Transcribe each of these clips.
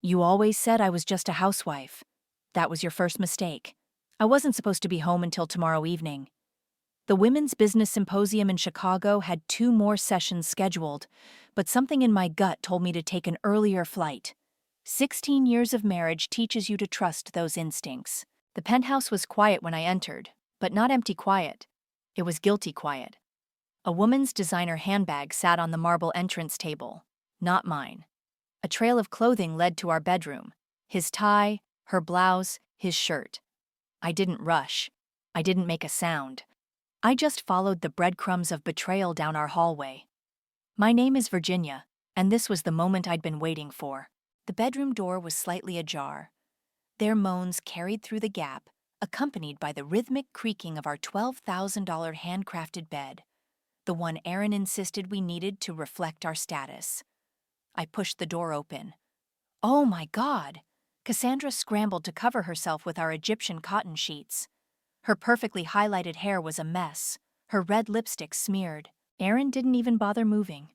You always said I was just a housewife. That was your first mistake. I wasn't supposed to be home until tomorrow evening. The Women's Business Symposium in Chicago had 2 more sessions scheduled, but something in my gut told me to take an earlier flight. 16 years of marriage teaches you to trust those instincts. The penthouse was quiet when I entered, but not empty quiet. It was guilty quiet. A woman's designer handbag sat on the marble entrance table, not mine. A trail of clothing led to our bedroom. His tie, her blouse, his shirt. I didn't rush. I didn't make a sound. I just followed the breadcrumbs of betrayal down our hallway. My name is Virginia, and this was the moment I'd been waiting for. The bedroom door was slightly ajar. Their moans carried through the gap, accompanied by the rhythmic creaking of our $12,000 handcrafted bed, the one Aaron insisted we needed to reflect our status. I pushed the door open. Oh my God! Cassandra scrambled to cover herself with our Egyptian cotton sheets. Her perfectly highlighted hair was a mess, her red lipstick smeared. Aaron didn't even bother moving.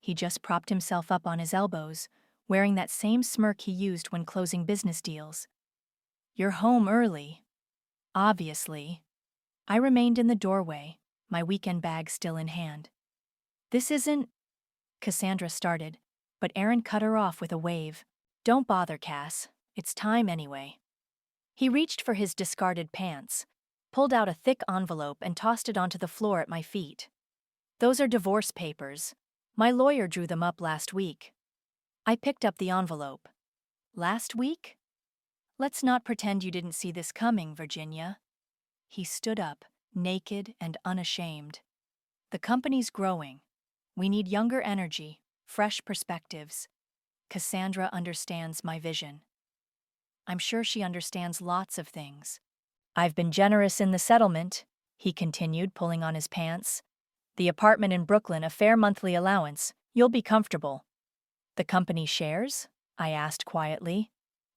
He just propped himself up on his elbows, wearing that same smirk he used when closing business deals. You're home early. Obviously. I remained in the doorway, my weekend bag still in hand. This isn't... Cassandra started, but Aaron cut her off with a wave. Don't bother, Cass. It's time anyway. He reached for his discarded pants, pulled out a thick envelope and tossed it onto the floor at my feet. Those are divorce papers. My lawyer drew them up last week. I picked up the envelope. Last week? Let's not pretend you didn't see this coming, Virginia. He stood up, naked and unashamed. The company's growing. We need younger energy, fresh perspectives. Cassandra understands my vision. I'm sure she understands lots of things. I've been generous in the settlement, he continued, pulling on his pants. The apartment in Brooklyn, a fair monthly allowance. You'll be comfortable. The company shares? I asked quietly.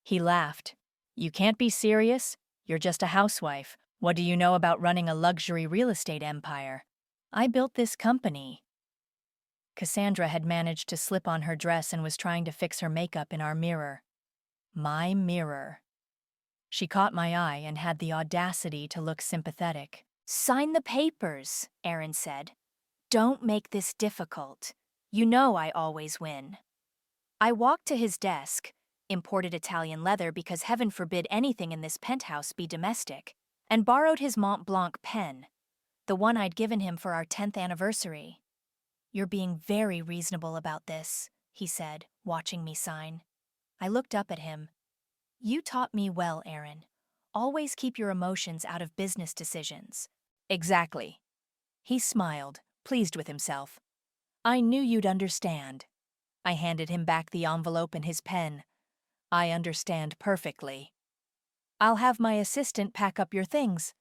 He laughed. You can't be serious. You're just a housewife. What do you know about running a luxury real estate empire? I built this company. Cassandra had managed to slip on her dress and was trying to fix her makeup in our mirror. My mirror. She caught my eye and had the audacity to look sympathetic. Sign the papers, Aaron said. Don't make this difficult. You know I always win. I walked to his desk, imported Italian leather because heaven forbid anything in this penthouse be domestic, and borrowed his Mont Blanc pen, the one I'd given him for our 10th anniversary. You're being very reasonable about this, he said, watching me sign. I looked up at him. You taught me well, Aaron. Always keep your emotions out of business decisions. Exactly. He smiled, pleased with himself. I knew you'd understand. I handed him back the envelope and his pen. I understand perfectly. I'll have my assistant pack up your things,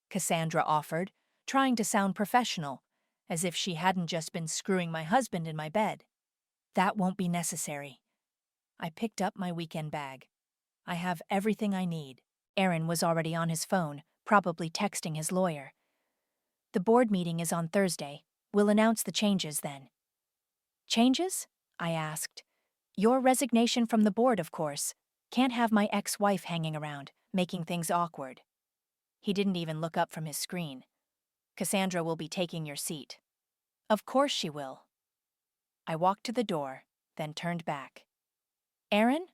Cassandra offered, trying to sound professional, as if she hadn't just been screwing my husband in my bed. That won't be necessary. I picked up my weekend bag. I have everything I need. Aaron was already on his phone, probably texting his lawyer. The board meeting is on Thursday. We'll announce the changes then. Changes? I asked. Your resignation from the board, of course. Can't have my ex-wife hanging around, making things awkward. He didn't even look up from his screen. Cassandra will be taking your seat. Of course she will. I walked to the door, then turned back. Aaron?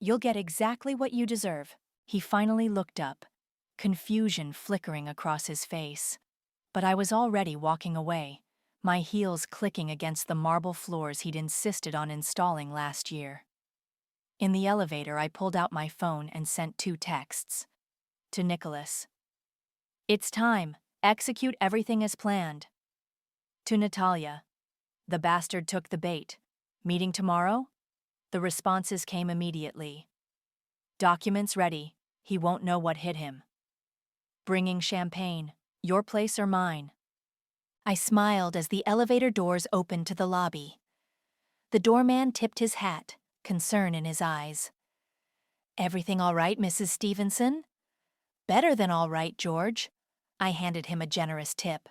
You'll get exactly what you deserve. He finally looked up, confusion flickering across his face. But I was already walking away, my heels clicking against the marble floors he'd insisted on installing last year. In the elevator, I pulled out my phone and sent 2 texts. To Nicholas. It's time. Execute everything as planned. To Natalia. The bastard took the bait. Meeting tomorrow? The responses came immediately. Documents ready. He won't know what hit him. Bringing champagne. Your place or mine? I smiled as the elevator doors opened to the lobby. The doorman tipped his hat, concern in his eyes. Everything all right, Mrs. Stevenson? Better than all right, George. I handed him a generous tip.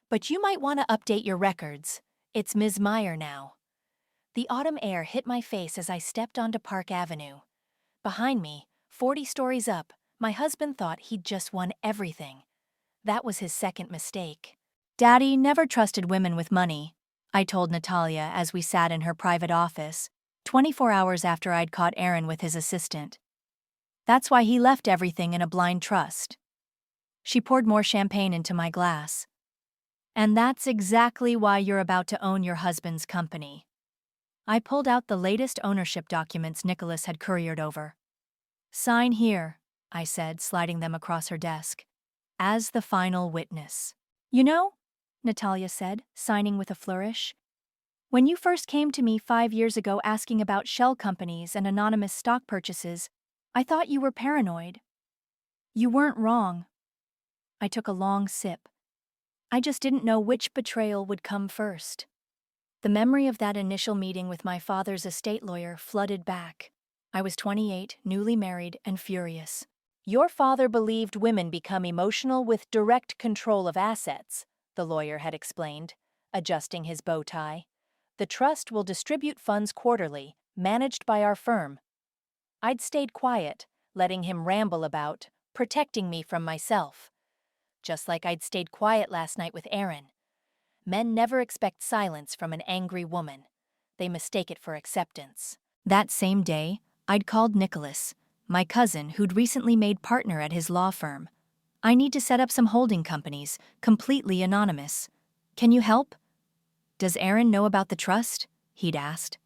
But you might want to update your records. It's Ms. Meyer now. The autumn air hit my face as I stepped onto Park Avenue. Behind me, 40 stories up, my husband thought he'd just won everything. That was his second mistake. Daddy never trusted women with money, I told Natalia as we sat in her private office, 24 hours after I'd caught Aaron with his assistant. That's why he left everything in a blind trust. She poured more champagne into my glass. And that's exactly why you're about to own your husband's company. I pulled out the latest ownership documents Nicholas had couriered over. Sign here, I said, sliding them across her desk, as the final witness. You know, Natalia said, signing with a flourish, when you first came to me 5 years ago asking about shell companies and anonymous stock purchases, I thought you were paranoid. You weren't wrong. I took a long sip. I just didn't know which betrayal would come first. The memory of that initial meeting with my father's estate lawyer flooded back. I was 28, newly married, and furious. Your father believed women become emotional with direct control of assets, the lawyer had explained, adjusting his bow tie. The trust will distribute funds quarterly, managed by our firm. I'd stayed quiet, letting him ramble about, protecting me from myself. Just like I'd stayed quiet last night with Aaron. Men never expect silence from an angry woman. They mistake it for acceptance. That same day, I'd called Nicholas, my cousin who'd recently made partner at his law firm. I need to set up some holding companies, completely anonymous. Can you help? Does Aaron know about the trust? He'd asked.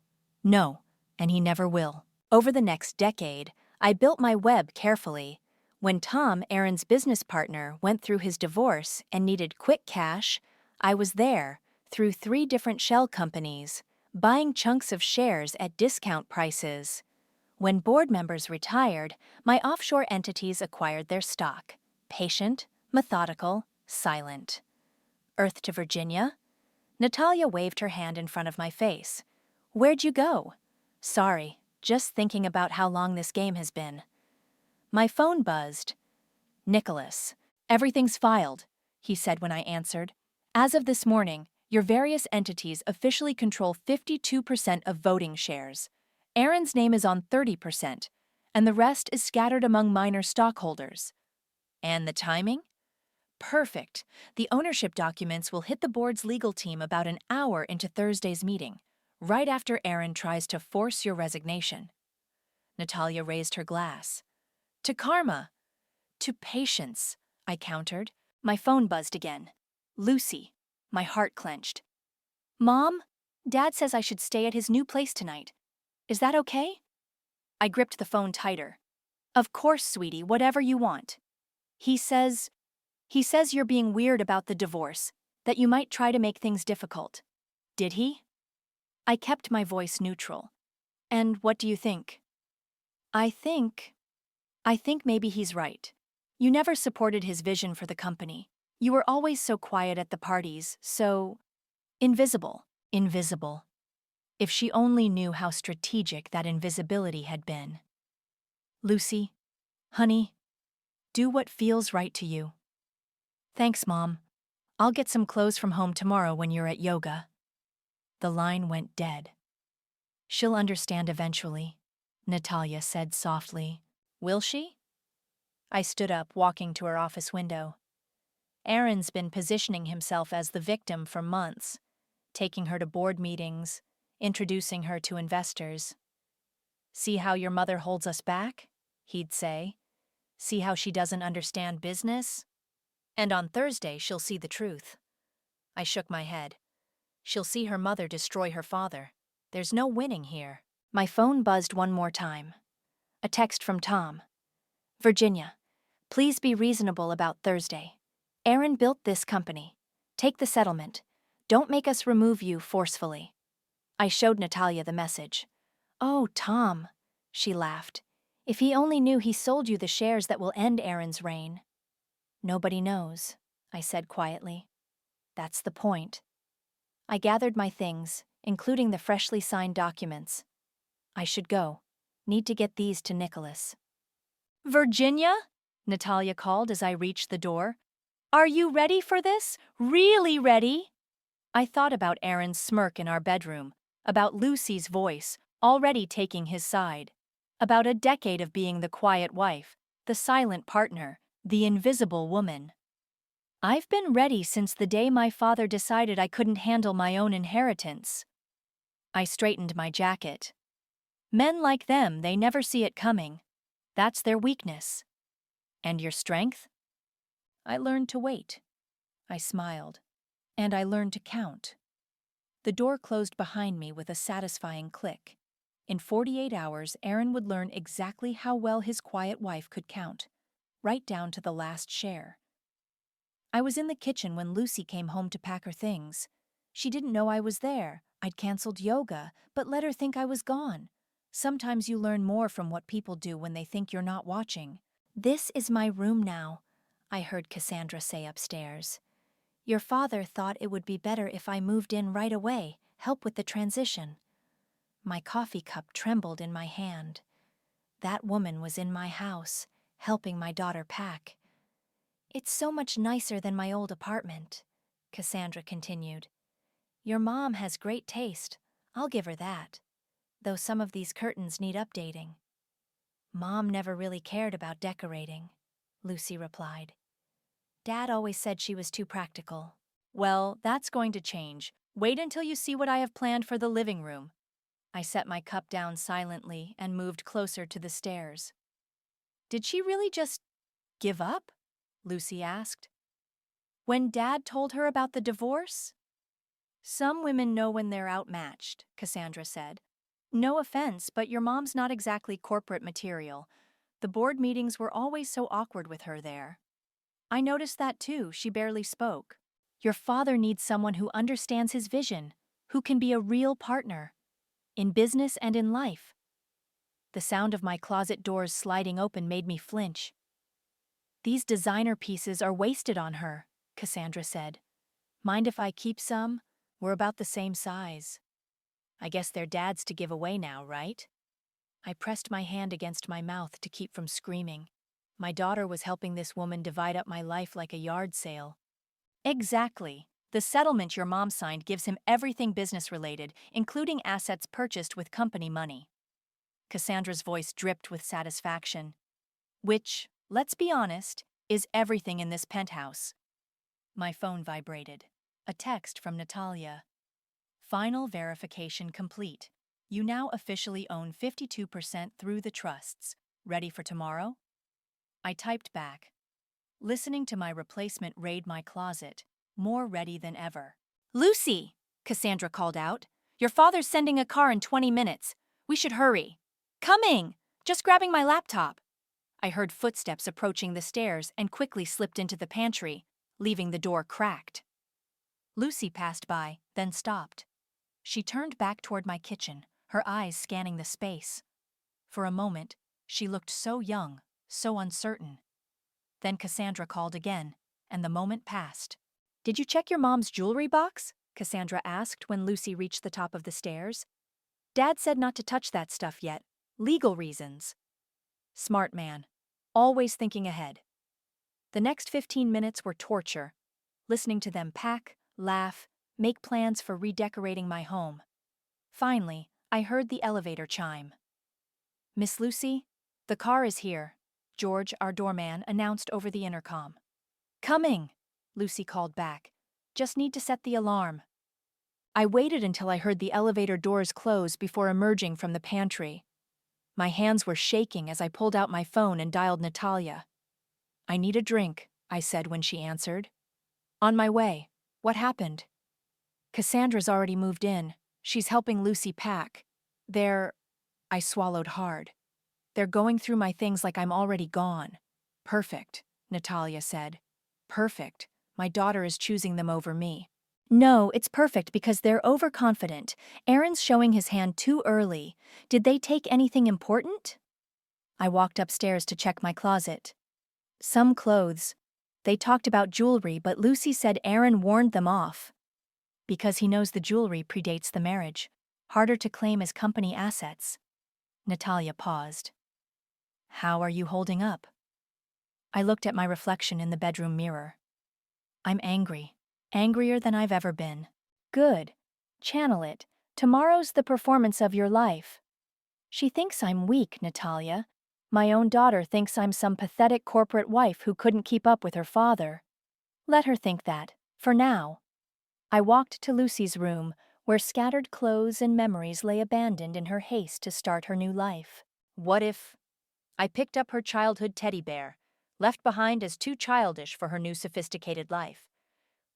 No, and he never will. Over the next decade, I built my web carefully. When Tom, Aaron's business partner, went through his divorce and needed quick cash, I was there, through 3 different shell companies, buying chunks of shares at discount prices. When board members retired, my offshore entities acquired their stock. Patient, methodical, silent. Earth to Virginia? Natalia waved her hand in front of my face. Where'd you go? Sorry, just thinking about how long this game has been. My phone buzzed. Nicholas. Everything's filed, he said when I answered. As of this morning, your various entities officially control 52% of voting shares. Aaron's name is on 30%, and the rest is scattered among minor stockholders. And the timing? Perfect. The ownership documents will hit the board's legal team about an hour into Thursday's meeting, right after Aaron tries to force your resignation. Natalia raised her glass. To karma. To patience, I countered. My phone buzzed again. Lucy. My heart clenched. Mom, Dad says I should stay at his new place tonight. Is that okay? I gripped the phone tighter. Of course, sweetie, whatever you want. He says you're being weird about the divorce, that you might try to make things difficult. Did he? I kept my voice neutral. And what do you think? I think maybe he's right. You never supported his vision for the company. You were always so quiet at the parties, so invisible. If she only knew how strategic that invisibility had been. Lucy, honey, do what feels right to you. Thanks, Mom. I'll get some clothes from home tomorrow when you're at yoga. The line went dead. She'll understand eventually, Natalia said softly. Will she? I stood up, walking to her office window. Aaron's been positioning himself as the victim for months, taking her to board meetings, introducing her to investors. See how your mother holds us back? He'd say. See how she doesn't understand business? And on Thursday, she'll see the truth. I shook my head. She'll see her mother destroy her father. There's no winning here. My phone buzzed one more time. A text from Tom. Virginia, please be reasonable about Thursday. Aaron built this company. Take the settlement. Don't make us remove you forcefully. I showed Natalia the message. Oh, Tom, she laughed. If he only knew he sold you the shares that will end Aaron's reign. Nobody knows, I said quietly. That's the point. I gathered my things, including the freshly signed documents. I should go. Need to get these to Nicholas. Virginia? Natalia called as I reached the door. Are you ready for this? Really ready? I thought about Aaron's smirk in our bedroom, about Lucy's voice, already taking his side. About a decade of being the quiet wife, the silent partner, the invisible woman. I've been ready since the day my father decided I couldn't handle my own inheritance. I straightened my jacket. Men like them, they never see it coming. That's their weakness. And your strength? I learned to wait. I smiled. And I learned to count. The door closed behind me with a satisfying click. In 48 hours, Aaron would learn exactly how well his quiet wife could count, right down to the last share. I was in the kitchen when Lucy came home to pack her things. She didn't know I was there. I'd canceled yoga, but let her think I was gone. Sometimes you learn more from what people do when they think you're not watching. "This is my room now," I heard Cassandra say upstairs. "Your father thought it would be better if I moved in right away, help with the transition." My coffee cup trembled in my hand. That woman was in my house, helping my daughter pack. "It's so much nicer than my old apartment," Cassandra continued. "Your mom has great taste, I'll give her that. Though some of these curtains need updating." "Mom never really cared about decorating," Lucy replied. "Dad always said she was too practical." "Well, that's going to change. Wait until you see what I have planned for the living room." I set my cup down silently and moved closer to the stairs. "Did she really just give up?" Lucy asked. "When Dad told her about the divorce?" "Some women know when they're outmatched," Cassandra said. "No offense, but your mom's not exactly corporate material. The board meetings were always so awkward with her there." "I noticed that too, she barely spoke." "Your father needs someone who understands his vision, who can be a real partner. In business and in life." The sound of my closet doors sliding open made me flinch. "These designer pieces are wasted on her," Cassandra said. "Mind if I keep some? We're about the same size." "I guess they're Dad's to give away now, right?" I pressed my hand against my mouth to keep from screaming. My daughter was helping this woman divide up my life like a yard sale. "Exactly. The settlement your mom signed gives him everything business-related, including assets purchased with company money." Cassandra's voice dripped with satisfaction. "Which, let's be honest, is everything in this penthouse." My phone vibrated. A text from Natalia. "Final verification complete. You now officially own 52% through the trusts. Ready for tomorrow?" I typed back. Listening to my replacement raid my closet, more ready than ever. "Lucy!" Cassandra called out. "Your father's sending a car in 20 minutes. We should hurry." "Coming! Just grabbing my laptop." I heard footsteps approaching the stairs and quickly slipped into the pantry, leaving the door cracked. Lucy passed by, then stopped. She turned back toward my kitchen, her eyes scanning the space. For a moment, she looked so young, so uncertain. Then Cassandra called again, and the moment passed. "Did you check your mom's jewelry box?" Cassandra asked when Lucy reached the top of the stairs. "Dad said not to touch that stuff yet. Legal reasons." Smart man. Always thinking ahead. The next 15 minutes were torture, listening to them pack, laugh, make plans for redecorating my home. Finally, I heard the elevator chime. "Miss Lucy, the car is here," George, our doorman, announced over the intercom. "Coming," Lucy called back. "Just need to set the alarm." I waited until I heard the elevator doors close before emerging from the pantry. My hands were shaking as I pulled out my phone and dialed Natalia. "I need a drink," I said when she answered. "On my way. What happened?" "Cassandra's already moved in. She's helping Lucy pack. I swallowed hard. "They're going through my things like I'm already gone." "Perfect," Natalia said. "Perfect. My daughter is choosing them over me." "No, it's perfect because they're overconfident. Aaron's showing his hand too early. Did they take anything important?" I walked upstairs to check my closet. "Some clothes. They talked about jewelry, but Lucy said Aaron warned them off. Because he knows the jewelry predates the marriage. Harder to claim as company assets." Natalia paused. "How are you holding up?" I looked at my reflection in the bedroom mirror. "I'm angry. Angrier than I've ever been." "Good. Channel it. Tomorrow's the performance of your life. She thinks I'm weak, Natalia. My own daughter thinks I'm some pathetic corporate wife who couldn't keep up with her father. Let her think that, for now. I walked to Lucy's room, where scattered clothes and memories lay abandoned in her haste to start her new life. What if... I picked up her childhood teddy bear, left behind as too childish for her new sophisticated life.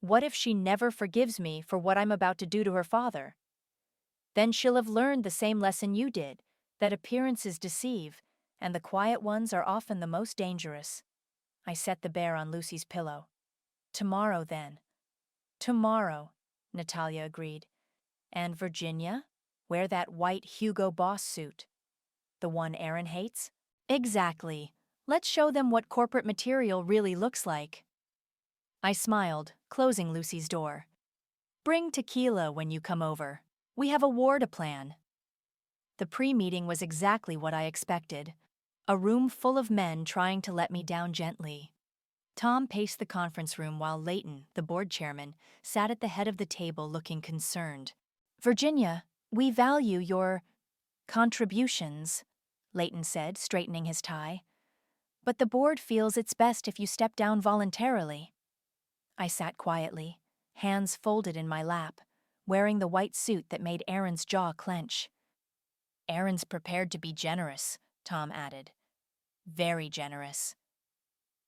What if she never forgives me for what I'm about to do to her father? Then she'll have learned the same lesson you did, that appearances deceive, and the quiet ones are often the most dangerous. I set the bear on Lucy's pillow. Tomorrow, then. Tomorrow, Natalia agreed. And Virginia? Wear that white Hugo Boss suit. The one Aaron hates? Exactly. Let's show them what corporate material really looks like. I smiled, closing Lucy's door. Bring tequila when you come over. We have a war to plan. The pre-meeting was exactly what I expected. A room full of men trying to let me down gently. Tom paced the conference room while Leighton, the board chairman, sat at the head of the table looking concerned. Virginia, we value your contributions, Leighton said, straightening his tie. But the board feels it's best if you step down voluntarily. I sat quietly, hands folded in my lap, wearing the white suit that made Aaron's jaw clench. Aaron's prepared to be generous, Tom added. Very generous.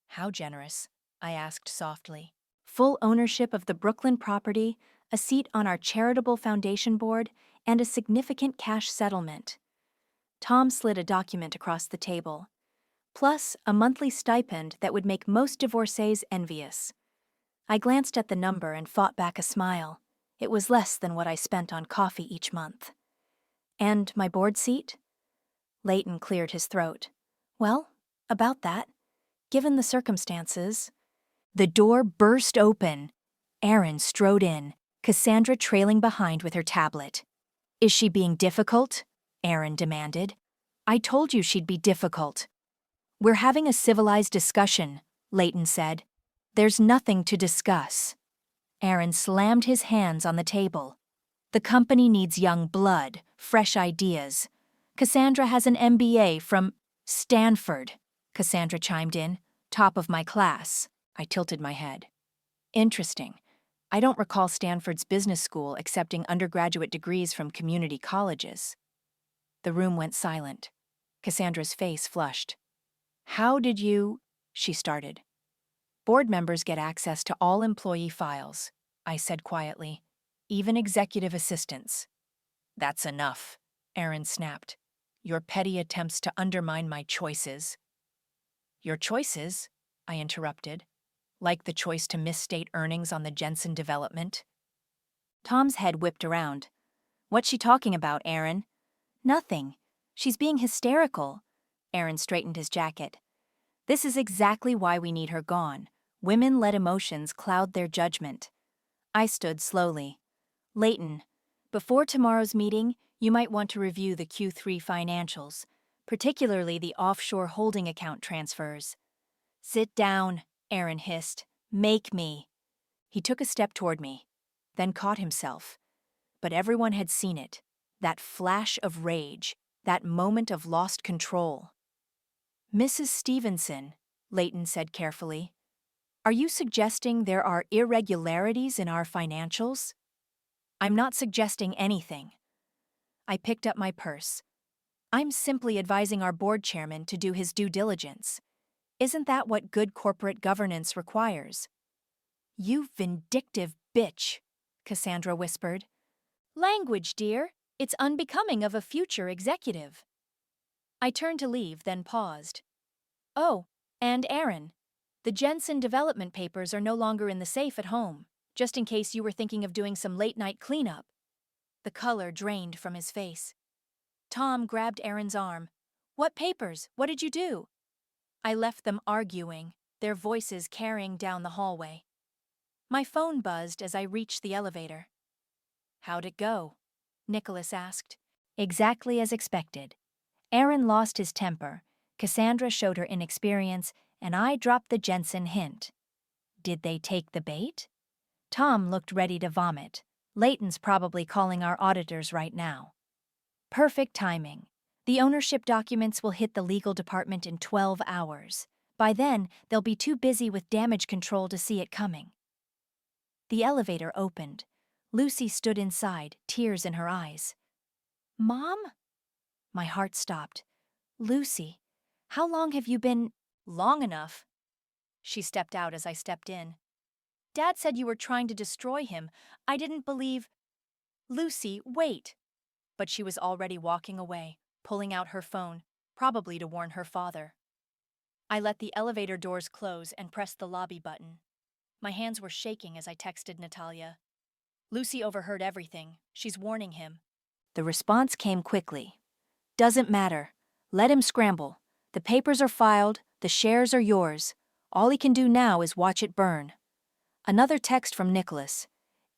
How generous? I asked softly. Full ownership of the Brooklyn property, a seat on our charitable foundation board, and a significant cash settlement. Tom slid a document across the table. Plus a monthly stipend that would make most divorcees envious. I glanced at the number and fought back a smile. It was less than what I spent on coffee each month. And my board seat? Leighton cleared his throat. Well, about that. Given the circumstances. The door burst open. Aaron strode in, Cassandra trailing behind with her tablet. Is she being difficult? Aaron demanded. I told you she'd be difficult. We're having a civilized discussion, Leighton said. There's nothing to discuss. Aaron slammed his hands on the table. The company needs young blood, fresh ideas. Cassandra has an MBA from Stanford, Cassandra chimed in. Top of my class. I tilted my head. Interesting. I don't recall Stanford's business school accepting undergraduate degrees from community colleges. The room went silent. Cassandra's face flushed. How did you... she started. Board members get access to all employee files, I said quietly, even executive assistants. That's enough, Aaron snapped. Your petty attempts to undermine my choices. Your choices? I interrupted. Like the choice to misstate earnings on the Jensen development? Tom's head whipped around. What's she talking about, Aaron? Nothing. She's being hysterical. Aaron straightened his jacket. This is exactly why we need her gone. Women let emotions cloud their judgment. I stood slowly. Leighton, before tomorrow's meeting, you might want to review the Q3 financials, particularly the offshore holding account transfers. Sit down, Aaron hissed. Make me. He took a step toward me, then caught himself. But everyone had seen it. That flash of rage, that moment of lost control. Mrs. Stevenson, Leighton said carefully, are you suggesting there are irregularities in our financials? I'm not suggesting anything. I picked up my purse. I'm simply advising our board chairman to do his due diligence. Isn't that what good corporate governance requires? You vindictive bitch, Cassandra whispered. Language, dear. It's unbecoming of a future executive. I turned to leave, then paused. Oh, and Aaron. The Jensen development papers are no longer in the safe at home, just in case you were thinking of doing some late-night cleanup. The color drained from his face. Tom grabbed Aaron's arm. What papers? What did you do? I left them arguing, their voices carrying down the hallway. My phone buzzed as I reached the elevator. How'd it go? Nicholas asked. Exactly as expected. Aaron lost his temper, Cassandra showed her inexperience, and I dropped the Jensen hint. Did they take the bait? Tom looked ready to vomit. Leighton's probably calling our auditors right now. Perfect timing. The ownership documents will hit the legal department in 12 hours. By then, they'll be too busy with damage control to see it coming. The elevator opened. Lucy stood inside, tears in her eyes. Mom? My heart stopped. Lucy, how long have you been— Long enough. She stepped out as I stepped in. Dad said you were trying to destroy him. I didn't believe— Lucy, wait. But she was already walking away, pulling out her phone, probably to warn her father. I let the elevator doors close and pressed the lobby button. My hands were shaking as I texted Natalia. Lucy overheard everything. She's warning him. The response came quickly. Doesn't matter. Let him scramble. The papers are filed, the shares are yours. All he can do now is watch it burn. Another text from Nicholas.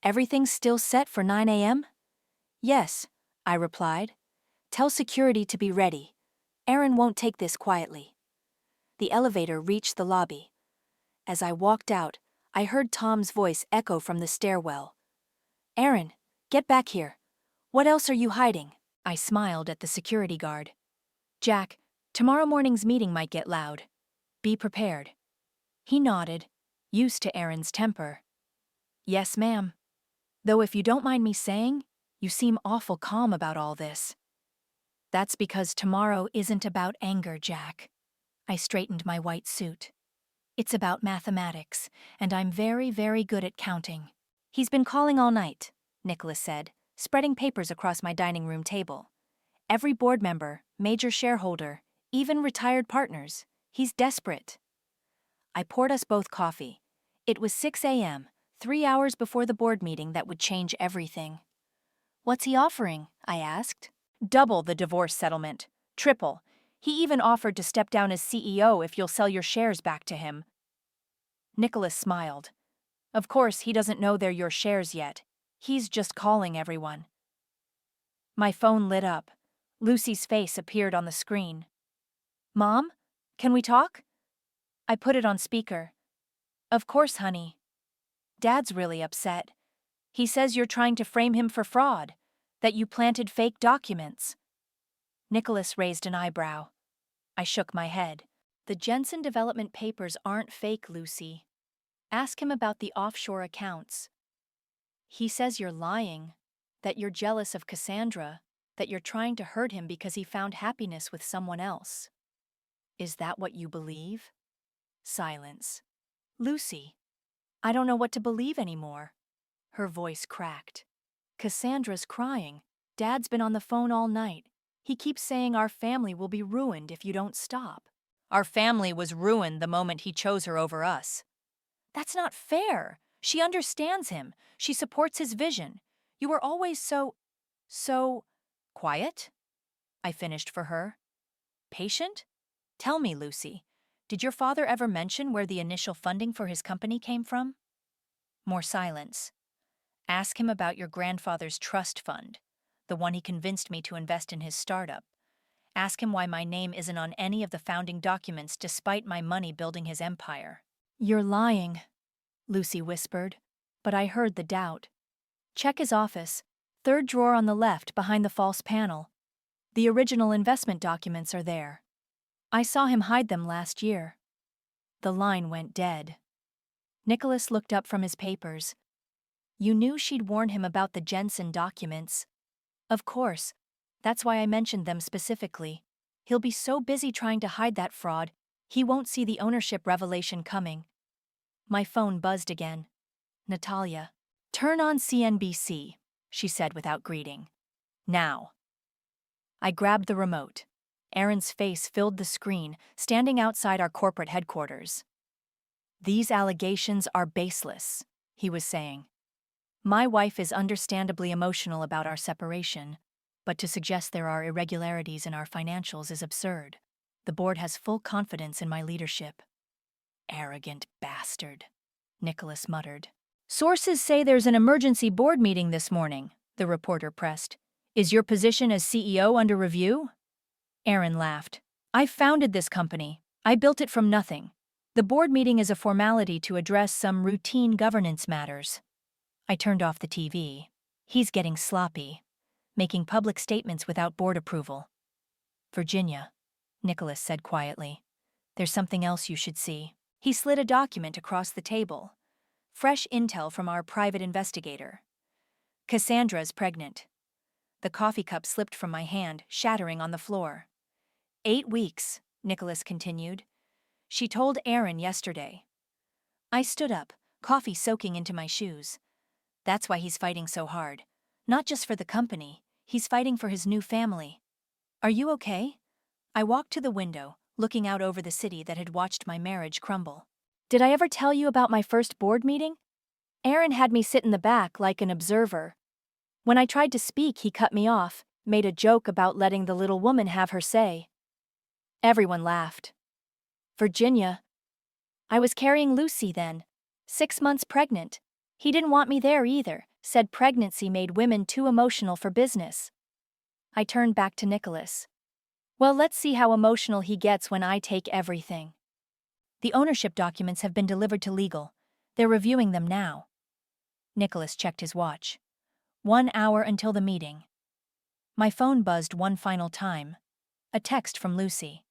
Everything's still set for 9 a.m.? Yes, I replied. Tell security to be ready. Aaron won't take this quietly. The elevator reached the lobby. As I walked out, I heard Tom's voice echo from the stairwell. Aaron, get back here. What else are you hiding? I smiled at the security guard. Jack, tomorrow morning's meeting might get loud. Be prepared. He nodded, used to Aaron's temper. Yes, ma'am. Though if you don't mind me saying, you seem awful calm about all this. That's because tomorrow isn't about anger, Jack. I straightened my white suit. It's about mathematics, and I'm very, very good at counting. He's been calling all night, Nicholas said, spreading papers across my dining room table. Every board member, major shareholder, even retired partners. He's desperate. I poured us both coffee. It was 6 a.m., 3 hours before the board meeting that would change everything. What's he offering? I asked. Double the divorce settlement. Triple. He even offered to step down as CEO if you'll sell your shares back to him. Nicholas smiled. Of course, he doesn't know they're your shares yet. He's just calling everyone. My phone lit up. Lucy's face appeared on the screen. Mom, can we talk? I put it on speaker. Of course, honey. Dad's really upset. He says you're trying to frame him for fraud, that you planted fake documents. Nicholas raised an eyebrow. I shook my head. The Jensen development papers aren't fake, Lucy. Ask him about the offshore accounts. He says you're lying, that you're jealous of Cassandra, that you're trying to hurt him because he found happiness with someone else. Is that what you believe? Silence. Lucy, I don't know what to believe anymore. Her voice cracked. Cassandra's crying. Dad's been on the phone all night. He keeps saying our family will be ruined if you don't stop. Our family was ruined the moment he chose her over us. That's not fair. She understands him. She supports his vision. You were always so quiet? I finished for her. Patient? Tell me, Lucy, did your father ever mention where the initial funding for his company came from? More silence. Ask him about your grandfather's trust fund, the one he convinced me to invest in his startup. Ask him why my name isn't on any of the founding documents despite my money building his empire. You're lying, Lucy whispered, but I heard the doubt. Check his office, third drawer on the left behind the false panel. The original investment documents are there. I saw him hide them last year. The line went dead. Nicholas looked up from his papers. You knew she'd warn him about the Jensen documents. Of course. That's why I mentioned them specifically. He'll be so busy trying to hide that fraud, he won't see the ownership revelation coming. My phone buzzed again. Natalia. Turn on CNBC, she said without greeting. Now. I grabbed the remote. Aaron's face filled the screen, standing outside our corporate headquarters. These allegations are baseless, he was saying. My wife is understandably emotional about our separation, but to suggest there are irregularities in our financials is absurd. The board has full confidence in my leadership. Arrogant bastard, Nicholas muttered. Sources say there's an emergency board meeting this morning, the reporter pressed. Is your position as CEO under review? Aaron laughed. I founded this company. I built it from nothing. The board meeting is a formality to address some routine governance matters. I turned off the TV. He's getting sloppy, making public statements without board approval. Virginia, Nicholas said quietly, there's something else you should see. He slid a document across the table. Fresh intel from our private investigator. Cassandra's pregnant. The coffee cup slipped from my hand, shattering on the floor. 8 weeks, Nicholas continued. She told Aaron yesterday. I stood up, coffee soaking into my shoes. That's why he's fighting so hard. Not just for the company, he's fighting for his new family. Are you okay? I walked to the window, looking out over the city that had watched my marriage crumble. Did I ever tell you about my first board meeting? Aaron had me sit in the back like an observer. When I tried to speak, he cut me off, made a joke about letting the little woman have her say. Everyone laughed. Virginia. I was carrying Lucy then, 6 months pregnant. He didn't want me there either, said pregnancy made women too emotional for business. I turned back to Nicholas. Well, let's see how emotional he gets when I take everything. The ownership documents have been delivered to legal. They're reviewing them now. Nicholas checked his watch. 1 hour until the meeting. My phone buzzed one final time. A text from Lucy.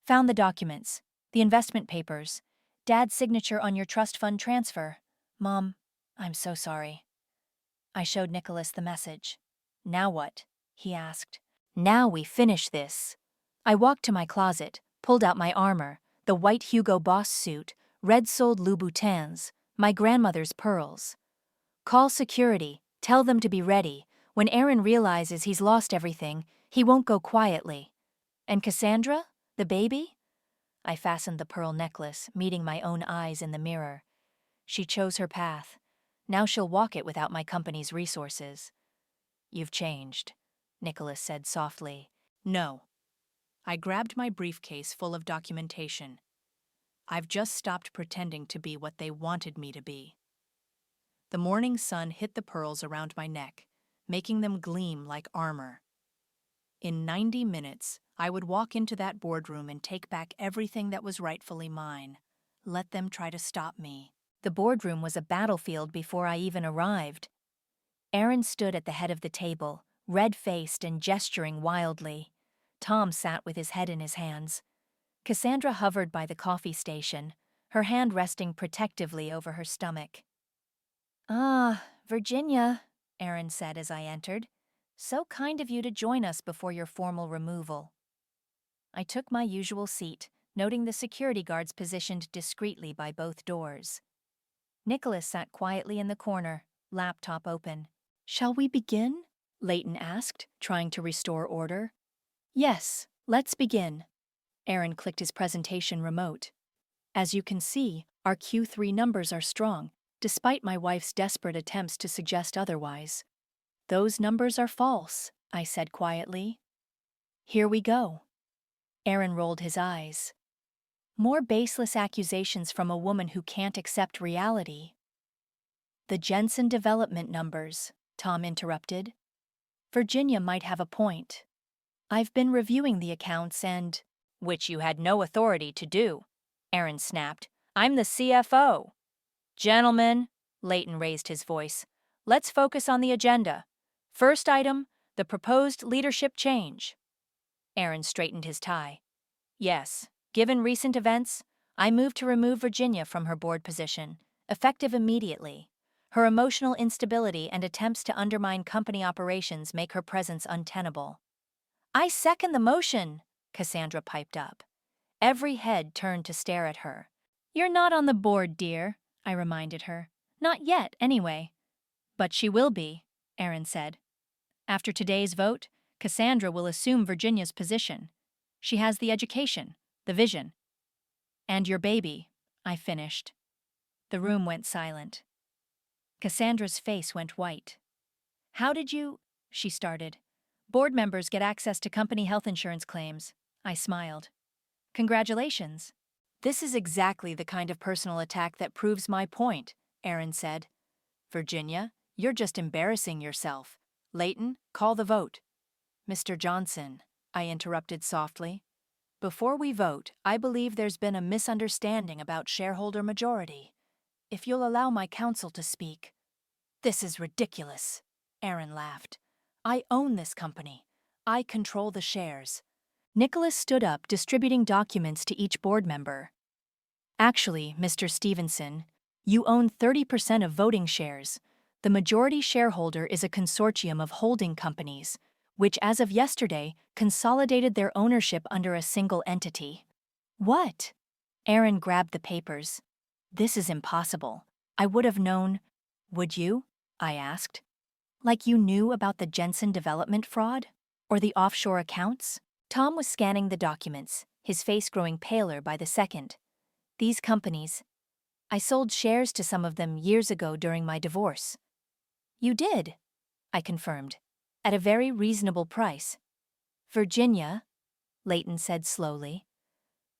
Found the documents, the investment papers, Dad's signature on your trust fund transfer. Mom, I'm so sorry. I showed Nicholas the message. Now what? He asked. Now we finish this. I walked to my closet, pulled out my armor, the white Hugo Boss suit, red-soled Louboutins, my grandmother's pearls. Call security, tell them to be ready. When Aaron realizes he's lost everything, he won't go quietly. And Cassandra? The baby? I fastened the pearl necklace, meeting my own eyes in the mirror. She chose her path. Now she'll walk it without my company's resources. You've changed, Nicholas said softly. No. I grabbed my briefcase full of documentation. I've just stopped pretending to be what they wanted me to be. The morning sun hit the pearls around my neck, making them gleam like armor. In 90 minutes, I would walk into that boardroom and take back everything that was rightfully mine. Let them try to stop me. The boardroom was a battlefield before I even arrived. Aaron stood at the head of the table, red-faced and gesturing wildly. Tom sat with his head in his hands. Cassandra hovered by the coffee station, her hand resting protectively over her stomach. Ah, Virginia, Aaron said as I entered. So kind of you to join us before your formal removal. I took my usual seat, noting the security guards positioned discreetly by both doors. Nicholas sat quietly in the corner, laptop open. Shall we begin? Leighton asked, trying to restore order. Yes, let's begin. Aaron clicked his presentation remote. As you can see, our Q3 numbers are strong, despite my wife's desperate attempts to suggest otherwise. Those numbers are false, I said quietly. Here we go. Aaron rolled his eyes. More baseless accusations from a woman who can't accept reality. The Jensen development numbers, Tom interrupted. Virginia might have a point. I've been reviewing the accounts and— Which you had no authority to do, Aaron snapped. I'm the CFO. Gentlemen, Leighton raised his voice, let's focus on the agenda. First item, the proposed leadership change. Aaron straightened his tie. Yes, given recent events, I move to remove Virginia from her board position, effective immediately. Her emotional instability and attempts to undermine company operations make her presence untenable. I second the motion, Cassandra piped up. Every head turned to stare at her. You're not on the board, dear, I reminded her. Not yet, anyway. But she will be, Aaron said. After today's vote, Cassandra will assume Virginia's position. She has the education, the vision. And your baby, I finished. The room went silent. Cassandra's face went white. How did you— she started. Board members get access to company health insurance claims. I smiled. Congratulations. This is exactly the kind of personal attack that proves my point, Aaron said. Virginia, you're just embarrassing yourself. Leighton, call the vote. Mr. Johnson, I interrupted softly. Before we vote, I believe there's been a misunderstanding about shareholder majority. If you'll allow my counsel to speak. This is ridiculous. Aaron laughed. I own this company. I control the shares. Nicholas stood up, distributing documents to each board member. Actually, Mr. Stevenson, you own 30% of voting shares. The majority shareholder is a consortium of holding companies, which as of yesterday consolidated their ownership under a single entity. What? Aaron grabbed the papers. This is impossible. I would have known. Would you? I asked. Like you knew about the Jensen development fraud? Or the offshore accounts? Tom was scanning the documents, his face growing paler by the second. These companies. I sold shares to some of them years ago during my divorce. You did, I confirmed, at a very reasonable price. Virginia, Leighton said slowly.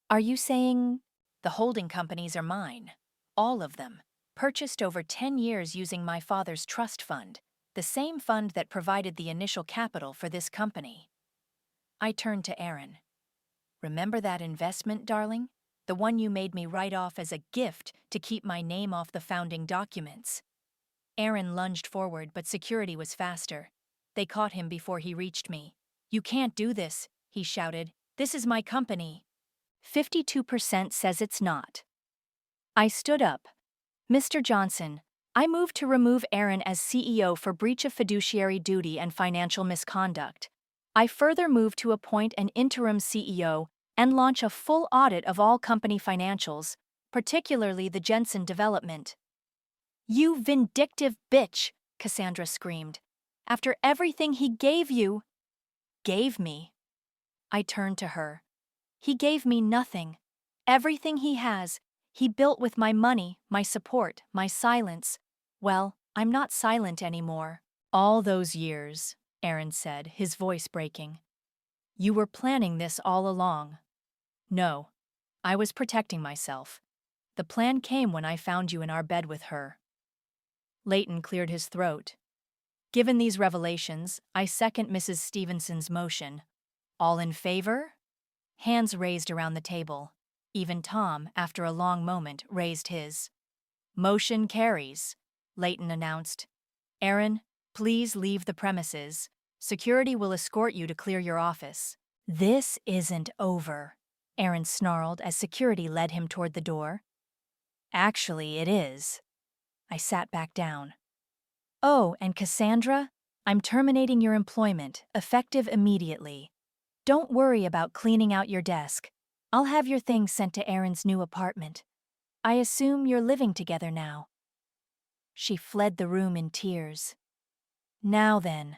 Are you saying the holding companies are mine? All of them, purchased over 10 years using my father's trust fund, the same fund that provided the initial capital for this company. I turned to Aaron. Remember that investment, darling? The one you made me write off as a gift to keep my name off the founding documents. Aaron lunged forward, but security was faster. They caught him before he reached me. You can't do this, he shouted. This is my company. 52% says it's not. I stood up. Mr. Johnson, I move to remove Aaron as CEO for breach of fiduciary duty and financial misconduct. I further move to appoint an interim CEO and launch a full audit of all company financials, particularly the Jensen development. You vindictive bitch, Cassandra screamed. After everything he gave you. Gave me. I turned to her. He gave me nothing. Everything he has, he built with my money, my support, my silence. Well, I'm not silent anymore. All those years, Aaron said, his voice breaking. You were planning this all along. No, I was protecting myself. The plan came when I found you in our bed with her. Leighton cleared his throat. Given these revelations, I second Mrs. Stevenson's motion. All in favor? Hands raised around the table. Even Tom, after a long moment, raised his. Motion carries, Leighton announced. Aaron, please leave the premises. Security will escort you to clear your office. This isn't over, Aaron snarled as security led him toward the door. Actually, it is. I sat back down. Oh, and Cassandra, I'm terminating your employment, effective immediately. Don't worry about cleaning out your desk. I'll have your things sent to Aaron's new apartment. I assume you're living together now. She fled the room in tears. Now then.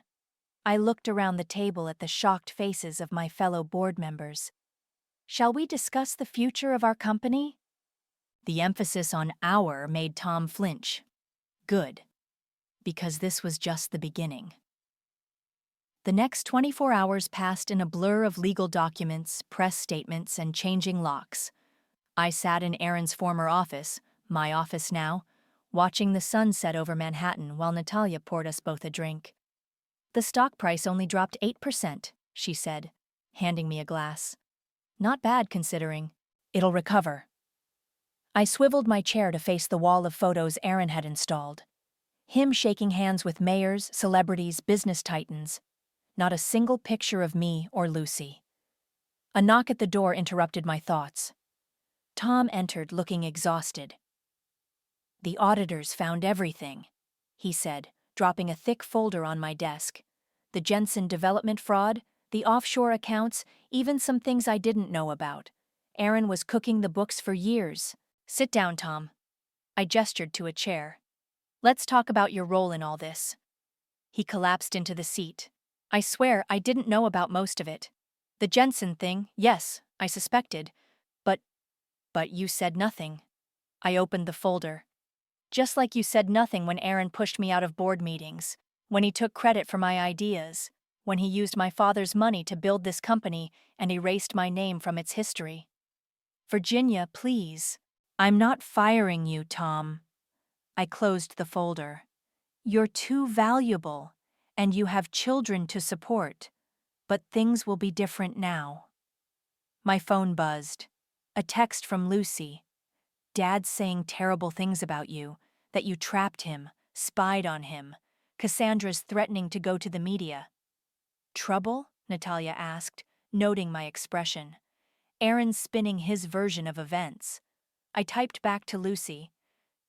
I looked around the table at the shocked faces of my fellow board members. Shall we discuss the future of our company? The emphasis on our made Tom flinch. Good. Because this was just the beginning. The next 24 hours passed in a blur of legal documents, press statements, and changing locks. I sat in Aaron's former office, my office now, watching the sun set over Manhattan while Natalia poured us both a drink. The stock price only dropped 8%, she said, handing me a glass. Not bad considering. It'll recover. I swiveled my chair to face the wall of photos Aaron had installed. Him shaking hands with mayors, celebrities, business titans. Not a single picture of me or Lucy. A knock at the door interrupted my thoughts. Tom entered, looking exhausted. The auditors found everything, he said, dropping a thick folder on my desk. The Jensen development fraud, the offshore accounts, even some things I didn't know about. Aaron was cooking the books for years. Sit down, Tom. I gestured to a chair. Let's talk about your role in all this. He collapsed into the seat. I swear I didn't know about most of it. The Jensen thing, yes, I suspected. But you said nothing. I opened the folder. Just like you said nothing when Aaron pushed me out of board meetings, when he took credit for my ideas, when he used my father's money to build this company and erased my name from its history. Virginia, please. I'm not firing you, Tom. I closed the folder. You're too valuable, and you have children to support. But things will be different now. My phone buzzed. A text from Lucy. Dad's saying terrible things about you, that you trapped him, spied on him, Cassandra's threatening to go to the media. Trouble? Natalia asked, noting my expression. Aaron's spinning his version of events. I typed back to Lucy.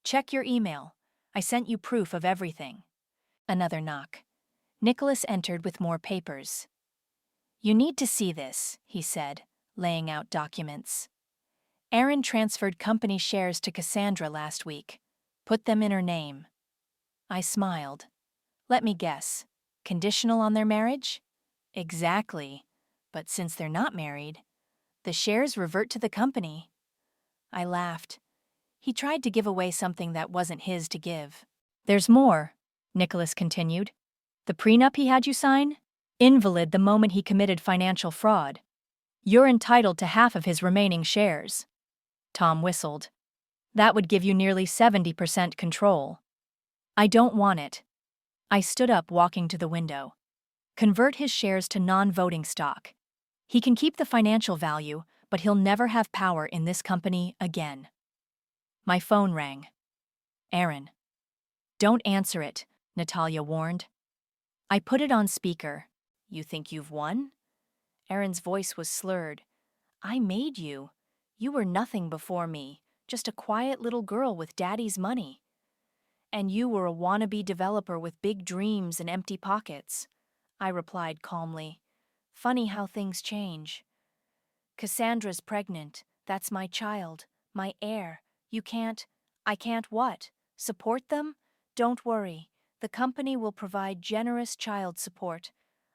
Check your email. I sent you proof of everything. Another knock. Nicholas entered with more papers. You need to see this, he said, laying out documents. Aaron transferred company shares to Cassandra last week. Put them in her name. I smiled. Let me guess. Conditional on their marriage? Exactly. But since they're not married, the shares revert to the company. I laughed. He tried to give away something that wasn't his to give. There's more, Nicholas continued. The prenup he had you sign? Invalid the moment he committed financial fraud. You're entitled to half of his remaining shares. Tom whistled. That would give you nearly 70% control. I don't want it. I stood up, walking to the window. Convert his shares to non-voting stock. He can keep the financial value, but he'll never have power in this company again. My phone rang. Aaron. Don't answer it, Natalia warned. I put it on speaker. You think you've won? Aaron's voice was slurred. I made you. You were nothing before me, just a quiet little girl with daddy's money. And you were a wannabe developer with big dreams and empty pockets. I replied calmly. Funny how things change. Cassandra's pregnant. That's my child, my heir. I can't what? Support them? Don't worry. The company will provide generous child support.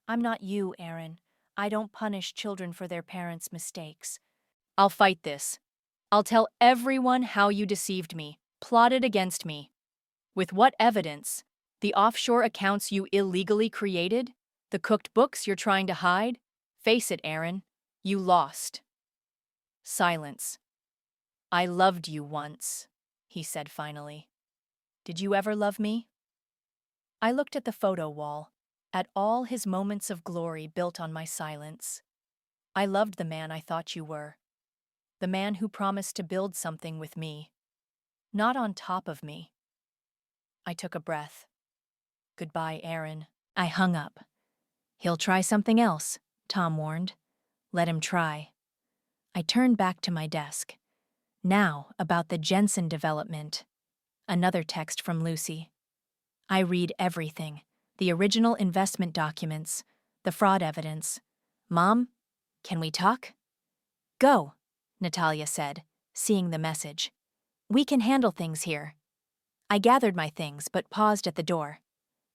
I'm not you, Aaron. I don't punish children for their parents' mistakes. I'll fight this. I'll tell everyone how you deceived me, plotted against me. With what evidence? The offshore accounts you illegally created? The cooked books you're trying to hide? Face it, Aaron. You lost. Silence. I loved you once, he said finally. Did you ever love me? I looked at the photo wall, at all his moments of glory built on my silence. I loved the man I thought you were. The man who promised to build something with me. Not on top of me. I took a breath. Goodbye, Aaron. I hung up. He'll try something else, Tom warned. Let him try. I turned back to my desk. Now, about the Jensen development. Another text from Lucy. I read everything. The original investment documents, the fraud evidence. Mom, can we talk? Go, Natalia said, seeing the message. We can handle things here. I gathered my things but paused at the door.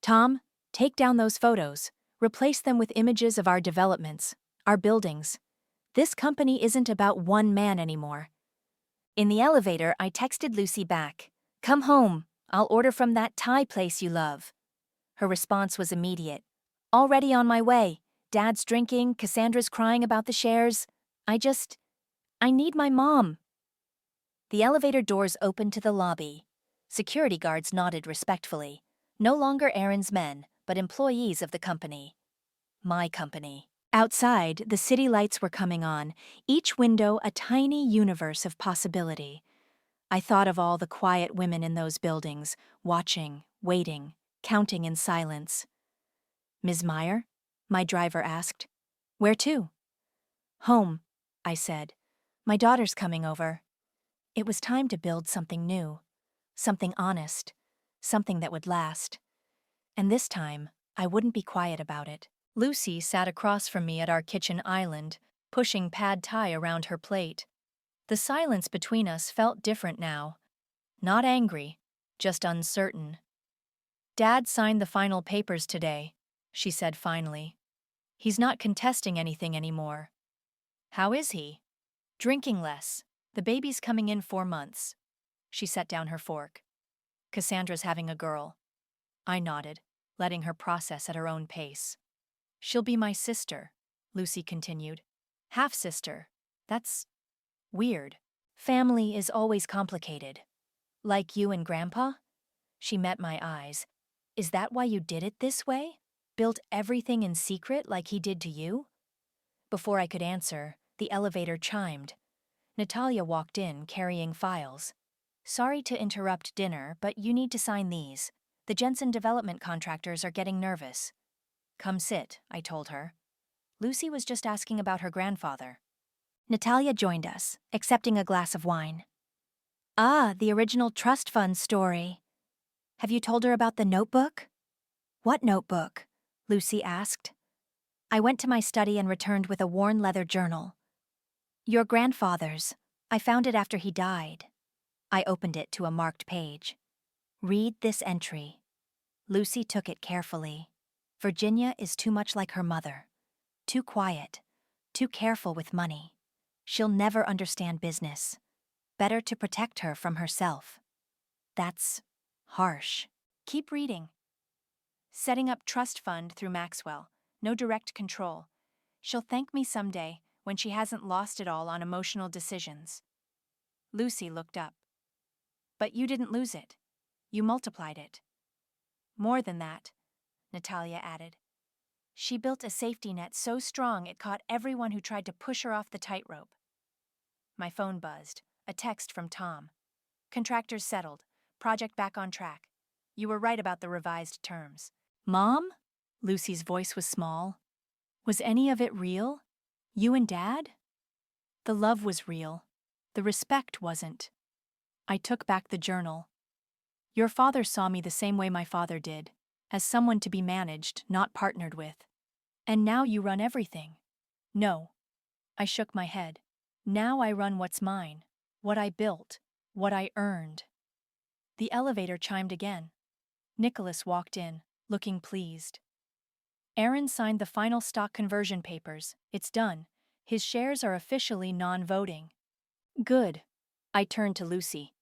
Tom, take down those photos. Replace them with images of our developments, our buildings. This company isn't about one man anymore. In the elevator, I texted Lucy back. Come home. I'll order from that Thai place you love. Her response was immediate. Already on my way. Dad's drinking, Cassandra's crying about the shares. I need my mom. The elevator doors opened to the lobby. Security guards nodded respectfully. No longer Aaron's men, but employees of the company. My company. Outside, the city lights were coming on, each window a tiny universe of possibility. I thought of all the quiet women in those buildings, watching, waiting, counting in silence. Ms. Meyer? My driver asked. Where to? Home, I said. My daughter's coming over. It was time to build something new, something honest, something that would last. And this time, I wouldn't be quiet about it. Lucy sat across from me at our kitchen island, pushing pad thai around her plate. The silence between us felt different now. Not angry, just uncertain. Dad signed the final papers today, she said finally. He's not contesting anything anymore. How is he? Drinking less. The baby's coming in 4 months. She set down her fork. Cassandra's having a girl. I nodded, letting her process at her own pace. She'll be my sister, Lucy continued. Half-sister. That's weird. Family is always complicated. Like you and Grandpa? She met my eyes. Is that why you did it this way? Built everything in secret like he did to you? Before I could answer, the elevator chimed. Natalia walked in, carrying files. Sorry to interrupt dinner, but you need to sign these. The Jensen development contractors are getting nervous. Come sit, I told her. Lucy was just asking about her grandfather. Natalia joined us, accepting a glass of wine. Ah, the original trust fund story. Have you told her about the notebook? What notebook? Lucy asked. I went to my study and returned with a worn leather journal. Your grandfather's. I found it after he died. I opened it to a marked page. Read this entry. Lucy took it carefully. Virginia is too much like her mother. Too quiet. Too careful with money. She'll never understand business. Better to protect her from herself. That's harsh. Keep reading. Setting up trust fund through Maxwell. No direct control. She'll thank me someday when she hasn't lost it all on emotional decisions. Lucy looked up. But you didn't lose it. You multiplied it. More than that, Natalia added. She built a safety net so strong it caught everyone who tried to push her off the tightrope. My phone buzzed. A text from Tom. Contractors settled. Project back on track. You were right about the revised terms. Mom? Lucy's voice was small. Was any of it real? You and Dad? The love was real. The respect wasn't. I took back the journal. Your father saw me the same way my father did, as someone to be managed, not partnered with. And now you run everything. No. I shook my head. Now I run what's mine, what I built, what I earned. The elevator chimed again. Nicholas walked in, looking pleased. Aaron signed the final stock conversion papers. It's done. His shares are officially non-voting. Good. I turned to Lucy.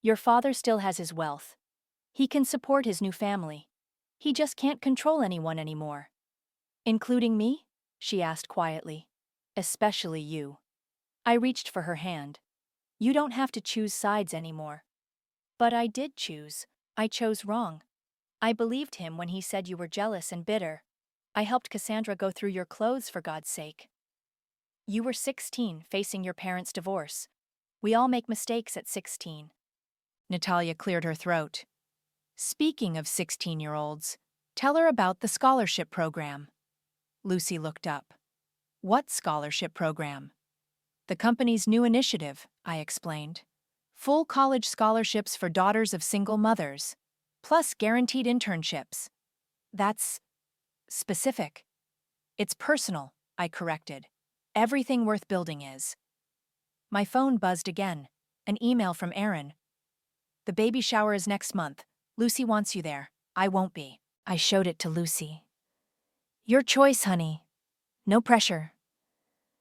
Your father still has his wealth. He can support his new family. He just can't control anyone anymore. Including me? She asked quietly. Especially you. I reached for her hand. You don't have to choose sides anymore. But I did choose. I chose wrong. I believed him when he said you were jealous and bitter. I helped Cassandra go through your clothes for God's sake. You were 16, facing your parents' divorce. We all make mistakes at 16. Natalia cleared her throat. Speaking of 16-year-olds, tell her about the scholarship program. Lucy looked up. What scholarship program? The company's new initiative, I explained. Full college scholarships for daughters of single mothers, plus guaranteed internships. That's specific. It's personal, I corrected. Everything worth building is. My phone buzzed again. An email from Aaron. The baby shower is next month. Lucy wants you there. I won't be. I showed it to Lucy. Your choice, honey. No pressure.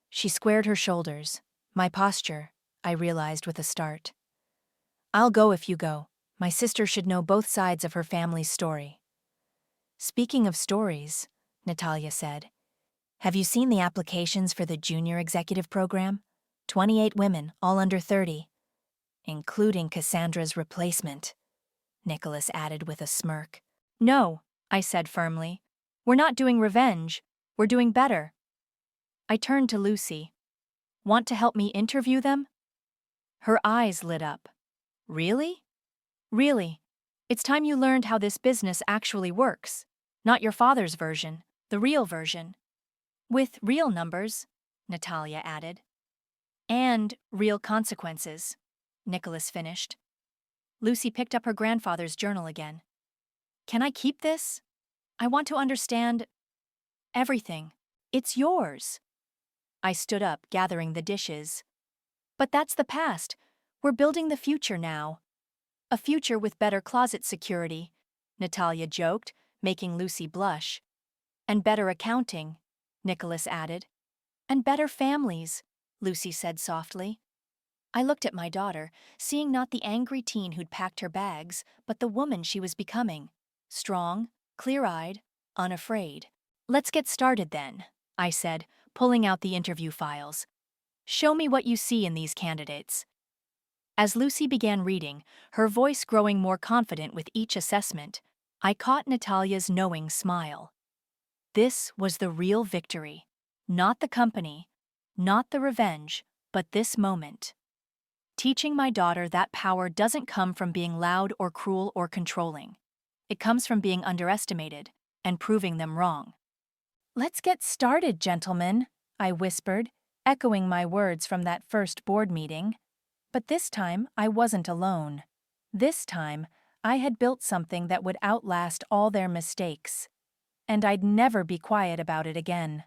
She squared her shoulders. My posture, I realized with a start. I'll go if you go. My sister should know both sides of her family's story. Speaking of stories, Natalia said, have you seen the applications for the junior executive program? 28 women, all under 30. Including Cassandra's replacement, Nicholas added with a smirk. No, I said firmly. We're not doing revenge. We're doing better. I turned to Lucy. Want to help me interview them? Her eyes lit up. Really? Really. It's time you learned how this business actually works. Not your father's version, the real version. With real numbers, Natalia added. And real consequences, Nicholas finished. Lucy picked up her grandfather's journal again. Can I keep this? I want to understand everything. It's yours. I stood up, gathering the dishes. But that's the past. We're building the future now. A future with better closet security, Natalia joked, making Lucy blush. And better accounting, Nicholas added. And better families, Lucy said softly. I looked at my daughter, seeing not the angry teen who'd packed her bags, but the woman she was becoming. Strong, clear-eyed, unafraid. Let's get started then, I said, pulling out the interview files. Show me what you see in these candidates. As Lucy began reading, her voice growing more confident with each assessment, I caught Natalia's knowing smile. This was the real victory. Not the company, not the revenge, but this moment. Teaching my daughter that power doesn't come from being loud or cruel or controlling. It comes from being underestimated and proving them wrong. "Let's get started, gentlemen," I whispered, echoing my words from that first board meeting. But this time, I wasn't alone. This time, I had built something that would outlast all their mistakes. And I'd never be quiet about it again.